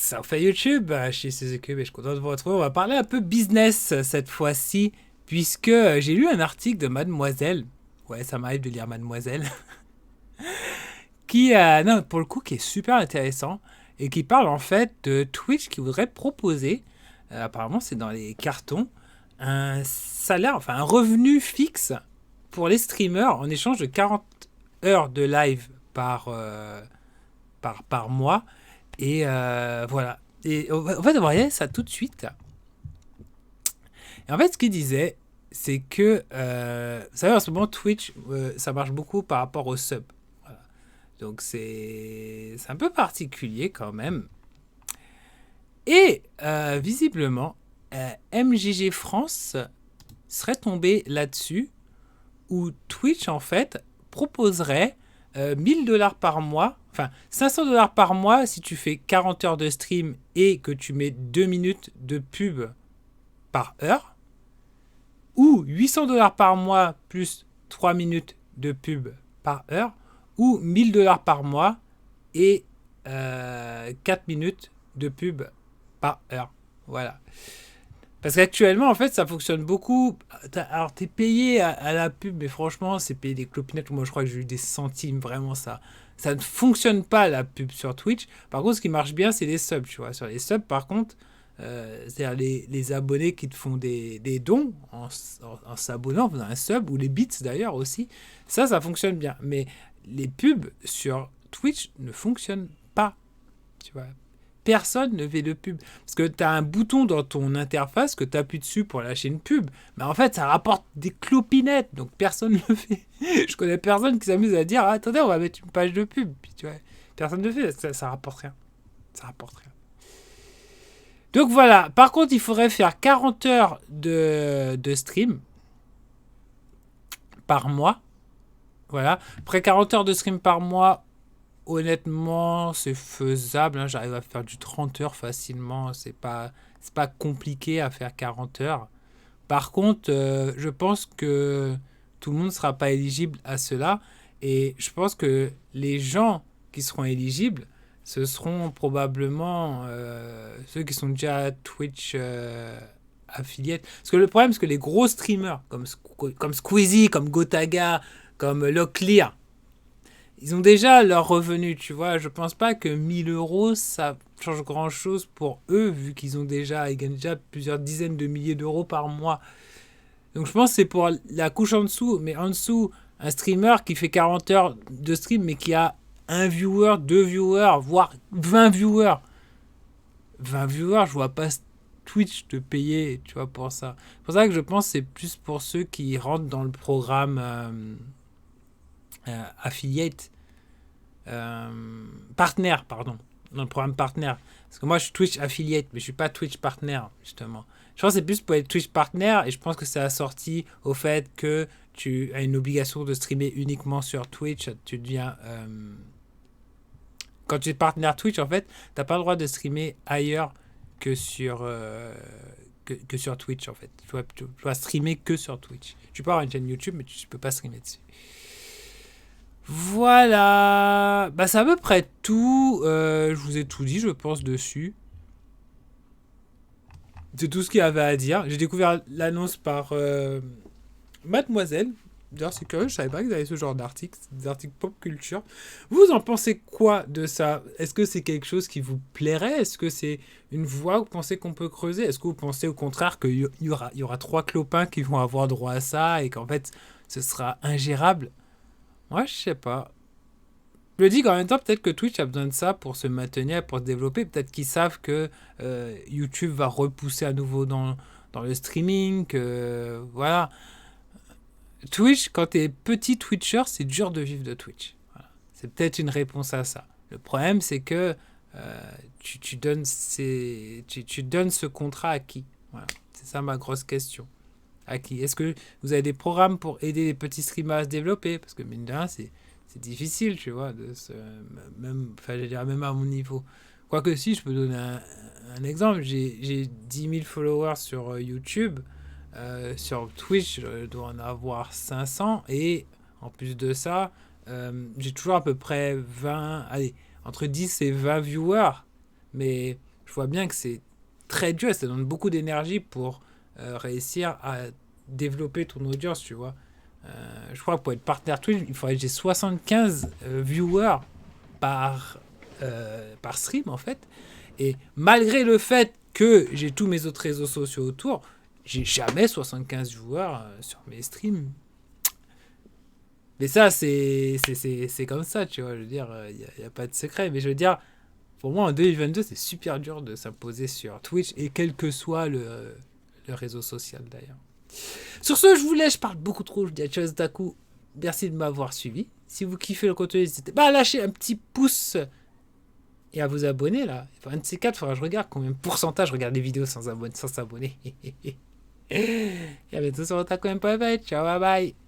Ça fait YouTube, chez Suzuki, mais je suis content de vous retrouver. On va parler un peu business cette fois-ci, puisque j'ai lu un article de Mademoiselle. Ouais, ça m'arrive de lire Mademoiselle. Qui, non, pour le coup, qui est super intéressant et qui parle en fait de Twitch qui voudrait proposer, apparemment c'est dans les cartons, un salaire, enfin un revenu fixe pour les streamers en échange de 40 heures de live par mois. Et voilà. Et en fait, on voyait ça tout de suite. Et en fait, ce qu'il disait, c'est que, vous savez, en ce moment, Twitch, ça marche beaucoup par rapport au sub. Voilà. Donc, c'est un peu particulier quand même. Et visiblement, MJG France serait tombé là-dessus, où Twitch, en fait, proposerait 1000 $ par mois, enfin 500 $ par mois si tu fais 40 heures de stream et que tu mets 2 minutes de pub par heure, ou 800 $ par mois plus 3 minutes de pub par heure, ou 1000 $ par mois et 4 minutes de pub par heure. Voilà. Parce qu'actuellement, en fait, ça fonctionne beaucoup. Alors, t'es payé à la pub, mais franchement, c'est payé des clopinettes. Moi, je crois que j'ai eu des centimes, vraiment, ça. Ça ne fonctionne pas, la pub sur Twitch. Par contre, ce qui marche bien, c'est les subs, tu vois. Sur les subs, par contre, c'est-à-dire les abonnés qui te font des dons en s'abonnant, en faisant un sub, ou les bits d'ailleurs aussi. Ça fonctionne bien. Mais les pubs sur Twitch ne fonctionnent pas, tu vois. Personne ne fait de pub. Parce que tu as un bouton dans ton interface que tu appuies dessus pour lâcher une pub. Mais en fait, ça rapporte des clopinettes. Donc personne ne le fait. Je connais personne qui s'amuse à dire attendez, on va mettre une page de pub. Puis tu vois, personne ne le fait. Ça rapporte rien. Ça rapporte rien. Donc voilà. Par contre, il faudrait faire 40 heures de stream par mois. Voilà. Après 40 heures de stream par mois, honnêtement, c'est faisable. Hein. J'arrive à faire du 30 heures facilement. C'est pas compliqué à faire 40 heures. Par contre, je pense que tout le monde ne sera pas éligible à cela. Et je pense que les gens qui seront éligibles, ce seront probablement ceux qui sont déjà Twitch affiliates. Parce que le problème, c'est que les gros streamers, comme Squeezie, comme Gotaga, comme Locklear, ils ont déjà leurs revenus, tu vois. Je pense pas que 1000 € ça change grand chose pour eux, vu ils gagnent déjà plusieurs dizaines de milliers d'euros par mois. Donc je pense que c'est pour la couche en dessous, mais en dessous, un streamer qui fait 40 heures de stream, mais qui a un viewer, deux viewers, voire 20 viewers. 20 viewers, je vois pas Twitch te payer, tu vois, pour ça. C'est pour ça que je pense que c'est plus pour ceux qui rentrent dans le programme affiliate. Partenaire, pardon, dans le programme partenaire. Parce que moi, je suis Twitch affiliate, mais je suis pas Twitch partenaire, justement. Je pense que c'est plus pour être Twitch partenaire, et je pense que c'est assorti au fait que tu as une obligation de streamer uniquement sur Twitch. Tu deviens. Quand tu es partenaire Twitch, en fait, t'as pas le droit de streamer ailleurs que sur Twitch, en fait. Tu dois streamer que sur Twitch. Tu peux avoir une chaîne YouTube, mais tu peux pas streamer dessus. Voilà, bah c'est à peu près tout. Je vous ai tout dit, je pense, dessus. C'est tout ce qu'il y avait à dire. J'ai découvert l'annonce par Mademoiselle. D'ailleurs, c'est curieux, je savais pas que vous avez ce genre d'articles, des articles pop culture. Vous en pensez quoi de ça? Est-ce que c'est quelque chose qui vous plairait? Est-ce que c'est une voie que vous pensez qu'on peut creuser? Est-ce que vous pensez au contraire qu'il y aura trois clopins qui vont avoir droit à ça et qu'en fait ce sera ingérable? Moi, je sais pas. Je me dis qu'en même temps, peut-être que Twitch a besoin de ça pour se maintenir, pour se développer. Peut-être qu'ils savent que YouTube va repousser à nouveau dans le streaming. Que, voilà. Twitch, quand t'es petit Twitcher, c'est dur de vivre de Twitch. Voilà. C'est peut-être une réponse à ça. Le problème, c'est que tu donnes tu donnes ce contrat à qui? Voilà. C'est ça ma grosse question. À qui? Est-ce que vous avez des programmes pour aider les petits streamers à se développer? Parce que mine de rien, c'est difficile, tu vois, même, enfin, je veux dire, même à mon niveau. Quoique si, je peux donner un exemple. J'ai 10 000 followers sur YouTube. Sur Twitch, je dois en avoir 500. Et en plus de ça, j'ai toujours à peu près 20, allez, entre 10 et 20 viewers. Mais je vois bien que c'est très dur, ça demande beaucoup d'énergie pour réussir à développer ton audience, tu vois. Je crois que pour être partenaire Twitch, il faudrait que j'ai 75 viewers par stream, en fait. Et malgré le fait que j'ai tous mes autres réseaux sociaux autour, j'ai jamais 75 viewers sur mes streams. Mais ça, c'est comme ça, tu vois. Je veux dire, il n'y a pas de secret. Mais je veux dire, pour moi, en 2022, c'est super dur de s'imposer sur Twitch, et quel que soit le réseau social, d'ailleurs. Sur ce, je vous laisse, je parle beaucoup trop, je dis à Charles Daku. Merci de m'avoir suivi. Si vous kiffez le contenu, n'hésitez pas à lâcher un petit pouce et à vous abonner, là. Enfin, un de ces quatre, il faudra que je regarde combien de pourcentage je regarde des vidéos sans s'abonner. Et à bientôt sur Otaku.bye. Ciao, bye bye.